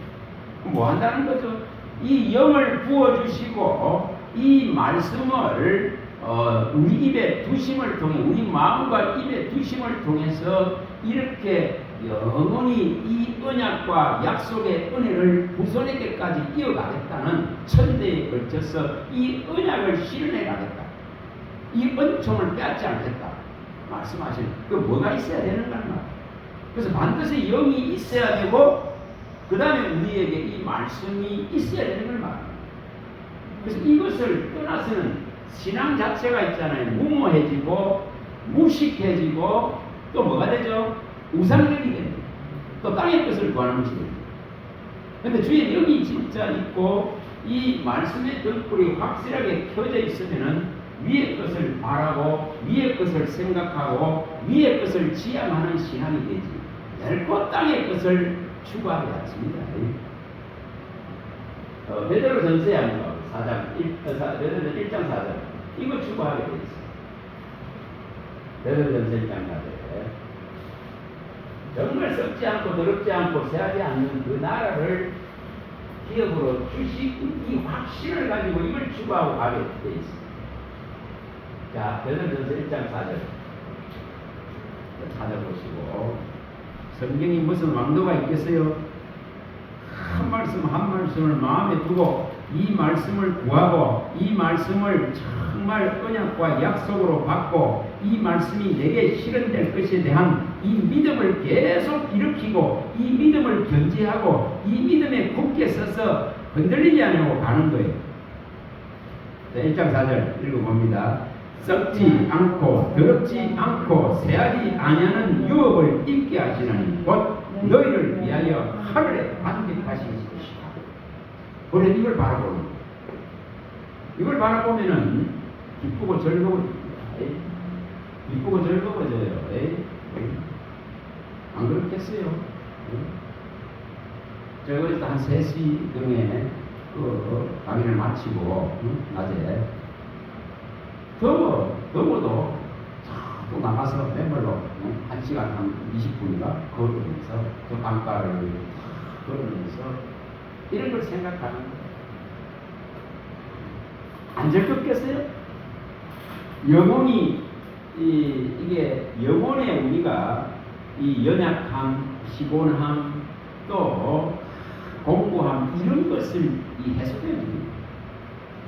뭐 한다는 거죠? 이 영을 부어주시고 이 말씀을 우리 입에 두심을 통해 우리 마음과 입에 두심을 통해서 이렇게 영원히 이 언약과 약속의 은혜를 후손에게까지 이어가겠다는 천대에 걸쳐서 이 언약을 실현해 가겠다. 이 은총을 빼앗지 않겠다. 말씀하시는 그 뭐가 있어야 되는 거야. 그래서 반드시 영이 있어야 되고 그 다음에 우리에게 이 말씀이 있어야 되는 걸 말합니다. 그래서 이것을 떠나서는 신앙 자체가 있잖아요. 무모해지고 무식해지고 또 뭐가 되죠? 우상적이 됩니다. 또 땅의 것을 구하는 것이 됩니다. 그런데 주의 영이 진짜 있고 이 말씀의 등불이 확실하게 켜져 있으면은 위의 것을 바라고 위의 것을 생각하고 위의 것을 지향하는 신앙이 되지. 결코 땅의 것을 추구하지 않습니다. 베드로 전서에 한번 1장 4절 이거 추구하게 되어 있습니다. 베드로 전서 1장 4절에 정말 썩지 않고 더럽지 않고 새하지 않는 그 나라를 기업으로 주시고 이 확신을 가지고 이걸 추구하고 가게 되어 있습니다. 자, 베드로전서 1장 4절 찾아보시고 성경이 무슨 왕도가 있겠어요? 한 말씀 한 말씀을 마음에 두고 이 말씀을 구하고 이 말씀을 정말 언약과 약속으로 받고 이 말씀이 내게 실현될 것에 대한 이 믿음을 계속 일으키고 이 믿음을 견지하고 이 믿음에 굳게 서서 흔들리지 않고 가는 거예요. 자, 1장 4절 읽어봅니다. 썩지 않고 더럽지 않고 새하지 아니하는 유업을 입게 하시나니 곧 너희를 위하여 하늘에 반격하신 것이다. 우리 이걸 바라보는 거예요. 이걸 바라보면은 기쁘고 즐거워집니다. 기쁘고 즐거워져요. 안 그렇겠어요? 제가 그래서 한 3시 등에 강의를 마치고 낮에 더워도 또 나가서 맨발로 1시간 한 20분인가 걸으면서 저 강가를 걸으면서 이런 걸 생각하는 거예요. 안 즐겁겠어요? 영혼이 이게 영혼의 우리가 이 연약함, 피곤함, 또 공고함 이런 것을 이 해소되는 거예요.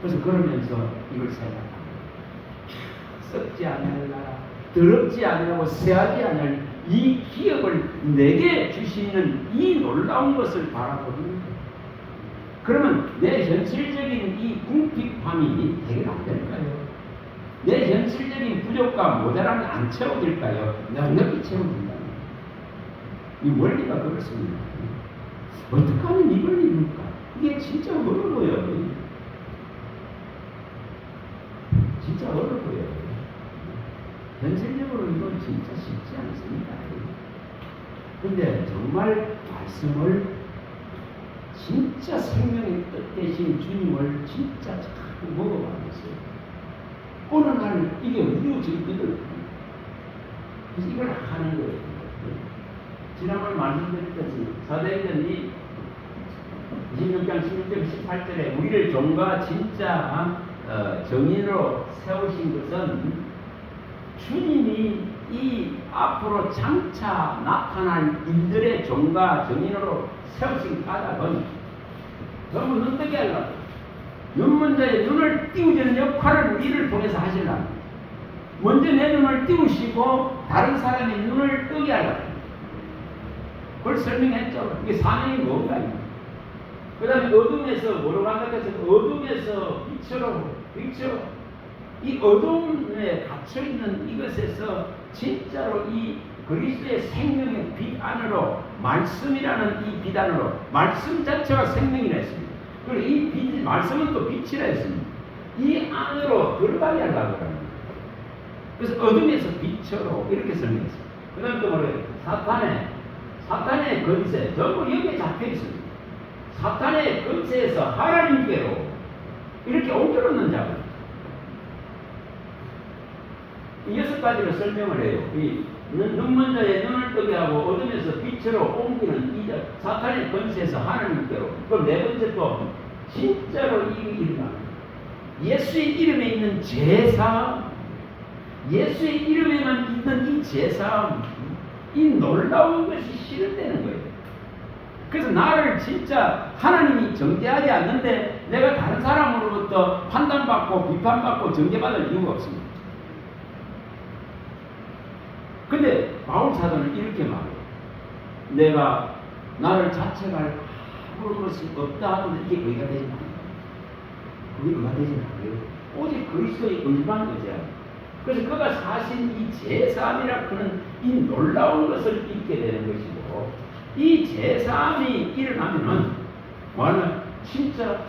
그래서 그러면서 이걸 생각합니다. 썩지 않으라, 더럽지 않으라고 새하지 않을 이 기업을 내게 주시는 이 놀라운 것을 바라보는 거예요. 그러면 내 현실적인 이 궁핍함이 해결 안 될까요? 내 현실적인 부족과 모자람이 안 채워질까요? 넉넉히 채워진다. 이 원리가 그렇습니다. 어떻게 하면 이걸 이룰까? 이게 진짜 어려워요. 진짜 어려워요. 현실적으로 이건 진짜 쉽지 않습니다. 근데 정말 말씀을 진짜 생명의 뜻 대신 주님을 진짜 잘 먹어봤어요. 어느 날 이게 우리로 지금 믿어요. 그래서 이걸 하는 거예요. 지난번 말씀드렸듯이 사도행전이 26장 16절 18절에 우리를 종과 진짜 정인으로 세우신 것은 주님이 이 앞으로 장차 나타날 일들의 종과 정인으로 세우신 까닭은 너무 눈뜨게 하려고 눈먼저의 눈을 띄우는 역할을 우리를 통해서 하시려고 먼저 내 눈을 띄우시고 다른 사람의 눈을 뜨게 하려고 그걸 설명했죠. 이게 사명이 뭔가 그 다음에 어둠에서 뭐로 간다고 해서 어둠에서 빛으로 이 어둠에 갇혀있는 이것에서 진짜로 이 그리스도의 생명의 빛 안으로 말씀이라는 이 빛 안으로 말씀 자체가 생명이라 했습니다. 그리고 이 빛, 말씀은 또 빛이라 했습니다. 이 안으로 들어가게 하려고 합니다. 그래서 어둠에서 빛으로 이렇게 설명했습니다. 그 다음에 또 뭐래요? 사탄의 권세 전부 여기에 잡혀 있습니다. 사탄의 권세에서 하나님께로 이렇게 옮겨놓는 작업. 이 6가지로 설명을 해요. 이 눈먼저의 눈을 뜨게 하고 어둠에서 빛으로 옮기는 이 사탄의 권세에서 하나님께로. 그럼 4번째 또 진짜로 이 일어납니다. 예수의 이름에 있는 제사함, 예수의 이름에만 있는 이 제사함, 이 놀라운 것이 실현되는 거예요. 그래서 나를 진짜 하나님이 정죄하지 않는데 내가 다른 사람으로부터 판단받고 비판받고 정죄받을 이유가 없습니다. 근데 바울 사도는 이렇게 말해요. 내가 나를 자책할 아무런 것이 없다 하는데 이게 의가 되지 않아요. 그게 의가 되지 않아요. 오직 그리스도의 의만 의지합니다. 그래서 그가 사신 이 제사함이라 그는 이 놀라운 것을 잊게 되는 것이고 이 제사함이 일어나면은 뭐하냐 진짜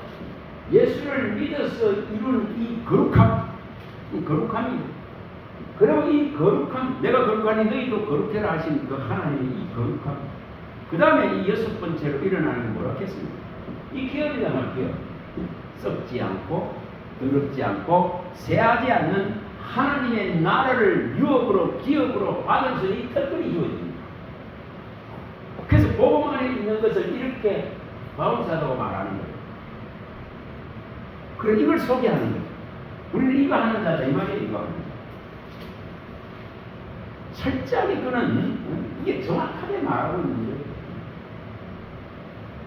예수를 믿어서 이룬 이 거룩함이 그리고 이 거룩함, 내가 거룩하니 너희도 거룩해라 하신 그 하나님의 이 거룩함. 그 다음에 이 6번째로 일어나는 게 뭐라 했습니까? 이 기업이란 기업. 썩지 않고, 더럽지 않고, 새하지 않는 하나님의 나라를 유업으로, 기업으로 받을 수 있는 이 특권이 이루어집니다. 그래서 복음 안에 있는 것을 이렇게 바울사도가 말하는 거예요. 그래, 이걸 소개하는 거예요. 우리는 이거 하는 자다, 이 말이에요, 이거 하는 자. 철저하게 그는 이게 정확하게 말하고 있는 거예요.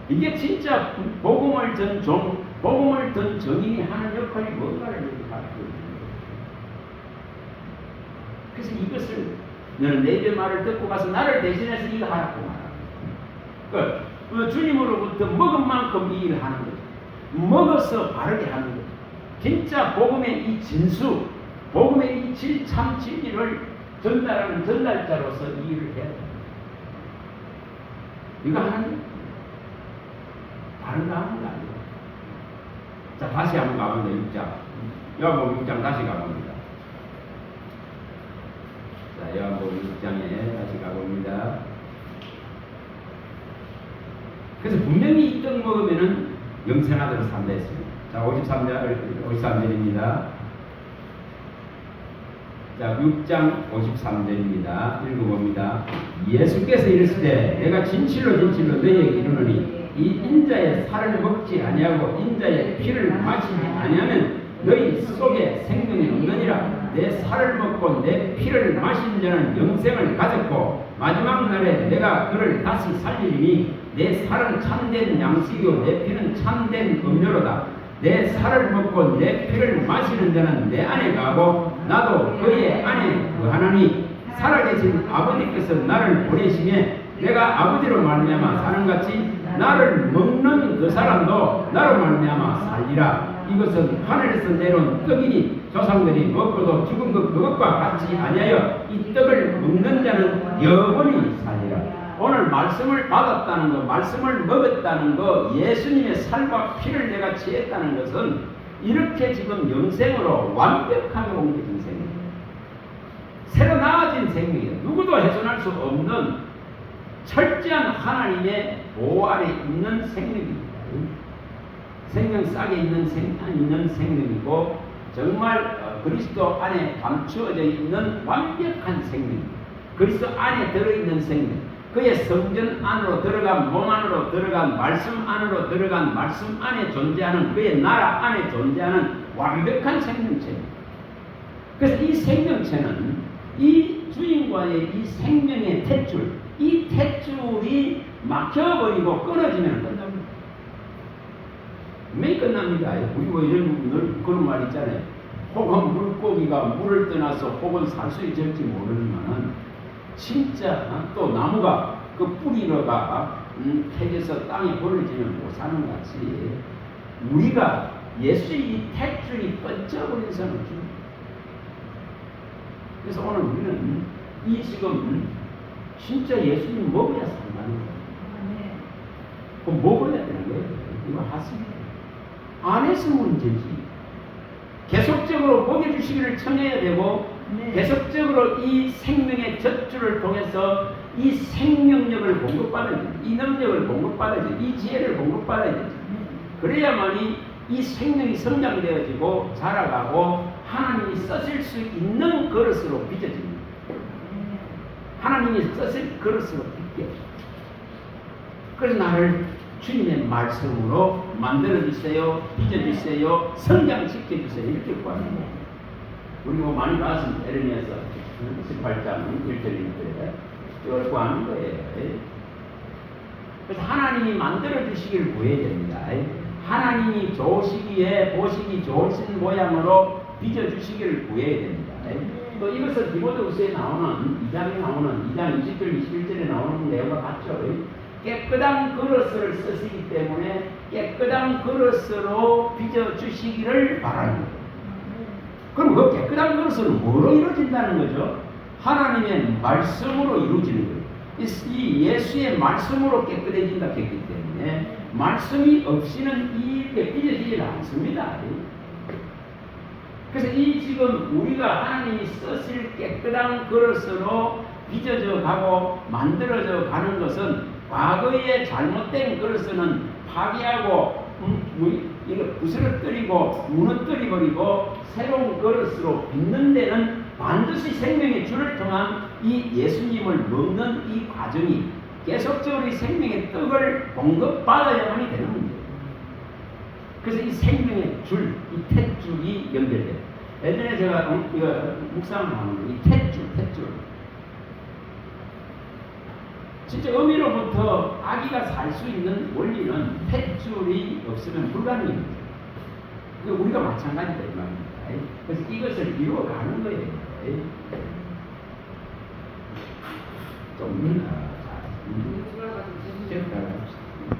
이게 진짜 복음을 전 종, 복음을 전 정인이 하는 역할이 뭔가를 이렇게 가르치고 있는 거예요. 그래서 이것을 너는 내 입의 말을 듣고 가서 나를 대신해서 이거 하라고 말합니다. 그러니까 주님으로부터 먹은 만큼 이 일을 하는 거죠. 먹어서 바르게 하는 거죠. 진짜 복음의 이 진수, 복음의 이 참 진리를 전달하는 전달자로서 이 일을 해야 됩니다. 이거 하나님 다른 거 하는 거 아니에요. 자, 다시 한번 가봅니다. 6장. 요한복음 6장 다시 가봅니다. 자, 요한복음 6장에 다시 가봅니다. 그래서 분명히 이 떡 먹으면은 영생하도록 산다 했습니다. 자, 53절입니다. 자, 6장 53절입니다. 읽어봅니다. 예수께서 이르시되 내가 진실로 진실로 너희에게 이르노니 이 인자의 살을 먹지 아니하고 인자의 피를 마시지 아니하면 너희 속에 생명이 없느니라. 내 살을 먹고 내 피를 마신 자는 영생을 가졌고 마지막 날에 내가 그를 다시 살리리니 내 살은 참된 양식이요 내 피는 참된 음료로다. 내 살을 먹고 내 피를 마시는 자는 내 안에 가고 나도 그의 안에 거하나니 살아계신 아버지께서 나를 보내시매 내가 아버지로 말미암아 사는 같이 나를 먹는 그 사람도 나로 말미암아 살리라. 이것은 하늘에서 내려온 떡이니 조상들이 먹고도 죽은 그것과 같이 아니하여 이 떡을 먹는 자는 영원히 살리라. 오늘 말씀을 받았다는 것, 말씀을 먹었다는 것, 예수님의 살과 피를 내가 취했다는 것은 이렇게 지금 영생으로 완벽하게 옮겨진 생명이에요. 새로 나아진 생명이에요. 누구도 훼손할 수 없는 철저한 하나님의 보호 아래 있는 생명입니다. 생명 싹에 있는 생명이고 정말 그리스도 안에 감추어져 있는 완벽한 생명입니다. 그리스도 안에 들어있는 생명. 그의 성전 안으로 들어간 몸 안으로 들어간 말씀 안으로 들어간 말씀 안에 존재하는 그의 나라 안에 존재하는 완벽한 생명체입니다. 그래서 이 생명체는 이 주인과의 이 생명의 탯줄, 이 탯줄이 막혀버리고 끊어지면 끝납니다. 분명히 끝납니다. 우리 뭐 이런 그런 말 있잖아요. 혹은 물고기가 물을 떠나서 혹은 산수에 절지 모르지만은 진짜 또 나무가 그 뿌리로가 캐져서 땅에 버려지면 못 사는 것 같이 우리가 예수의 이 탯줄이 번쩍거리는 사람을 줍니다. 그래서 오늘 우리는 이 지금 진짜 예수님 먹어야 산다는 거예요. 그럼 먹어야 되는 거예요. 이거 하습니다. 안 해서 문제지. 계속적으로 먹여주시기를 청해야 되고 계속적으로 이 생명의 젖줄을 통해서 이 생명력을 공급받아야 돼. 이 능력을 공급받아야 돼. 이 지혜를 공급받아야 돼. 그래야만이 이 생명이 성장되어지고 자라가고 하나님이 쓰실 수 있는 그릇으로 빚어집니다. 하나님이 쓰실 그릇으로 빚게. 그래서 나를 주님의 말씀으로 만들어주세요, 빚어주세요, 성장시켜주세요 이렇게 구하는 거예요. 우리 뭐 많이 봤습니다. 에레미야서 18장 1절인데 이걸 구하는 거예요. 그래서 하나님이 만들어주시기를 구해야 됩니다. 하나님이 좋으시기에 보시기 좋으신 모양으로 빚어주시기를 구해야 됩니다. 또 이것은 디모데후서에 나오는 2장에 나오는 2장 20절 21절에 나오는 내용과 같죠. 깨끗한 그릇을 쓰시기 때문에 깨끗한 그릇으로 빚어주시기를 바라는 거예요. 그럼 그 깨끗한 그릇은 뭐로 이루어진다는 거죠? 하나님의 말씀으로 이루어지는 거예요. 이 예수의 말씀으로 깨끗해진다 했기 때문에 말씀이 없이는 이게 빚어지지 않습니다. 그래서 이 지금 우리가 하나님이 쓰실 깨끗한 그릇으로 빚어져 가고 만들어져 가는 것은 과거의 잘못된 그릇은 파괴하고 이거 부스러뜨리고 무너뜨려버리고 새로운 그릇으로 빚는 데는 반드시 생명의 줄을 통한 이 예수님을 먹는 이 과정이 계속적으로 이 생명의 떡을 공급받아야만이 되는 문제예요. 그래서 이 생명의 줄, 이 탯줄이 연결돼요. 예전에 제가 이거 묵상을 하는데 이 탯줄 진짜 어미로부터 아기가 살 수 있는 원리는 탯줄이 없으면 불가능입니다. 우리가 마찬가지다 이 말입니다. 그래서 이것을 이루어가는 거예요. 좀